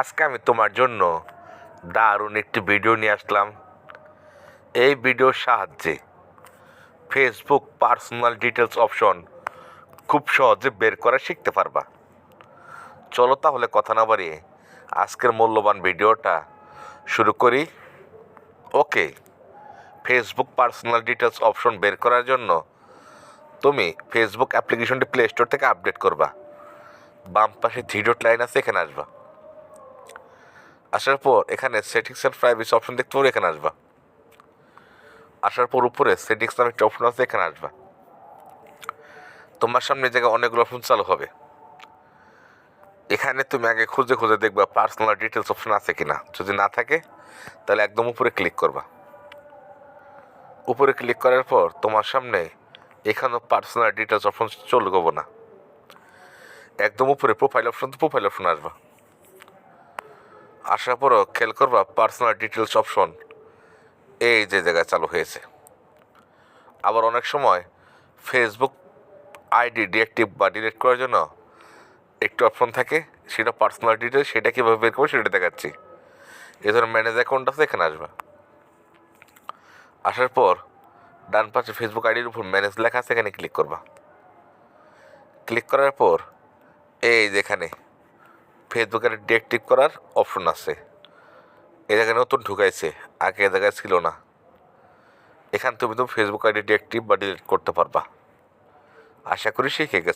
আজকে আমি তোমার জন্য দারুণ একটি ভিডিও নিয়ে আসলাম। এই ভিডিওর সাহায্যে ফেসবুক পার্সোনাল ডিটেলস অপশন খুব সহজে বের করা শিখতে পারবা। চলো তাহলে কথা না বাড়িয়ে আজকের মূল্যবান ভিডিওটা শুরু করি। ওকে, ফেসবুক পার্সোনাল ডিটেলস অপশন বের করার জন্য তুমি ফেসবুক অ্যাপ্লিকেশনটি প্লে স্টোর থেকে আপডেট করবা। বাম পাশে থ্রি ডট লাইন আছে, এখানে আসবা। আসার পর এখানে সেটিংস অ্যান্ড প্রাইভেসি অপশন দেখতে পারো, এখানে আসবা। আসার পর উপরে সেটিংস নামে একটা অপশন আছে, এখানে আসবা। তোমার সামনে জায়গায় অনেকগুলো অপশন চালু হবে। এখানে তুমি আগে খুঁজে খুঁজে দেখবা পার্সোনাল ডিটেলস অপশন আছে কিনা। যদি না থাকে তাহলে একদম উপরে ক্লিক করবা। উপরে ক্লিক করার পর তোমার সামনে এখানেও পার্সোনাল ডিটেলস অপশন চলবে না। একদম উপরে প্রোফাইল অপশন আসবা। আসার পরও খেয়াল করবা পার্সোনাল ডিটেলস অপশন এই যে জায়গায় চালু হয়েছে। আবার অনেক সময় ফেসবুক আইডি ডিঅ্যাক্টিভ বা ডিলিট করার জন্য একটু অপশন থাকে, সেটা পার্সোনাল ডিটেলস। সেটা কীভাবে বের করবো সেটা দেখাচ্ছি। এ ধরনের ম্যানেজ অ্যাকাউন্ট আছে, এখানে আসবা। আসার পর ডান পাশে ফেসবুক আইডির উপর ম্যানেজ লেখা আছে, এখানে ক্লিক করবা। ক্লিক করার পর এই যেখানে ফেসবুক আইডি ডিঅ্যাক্টিভ করার অপশন আছে, এই জায়গায় নতুন ঢুকাইছে, আগে এ জায়গায় ছিল না। এখান তুমি ফেসবুক আইডি ডিঅ্যাক্টিভ বা ডিলিট করতে পারবা। আশা করি শিখে গেছে।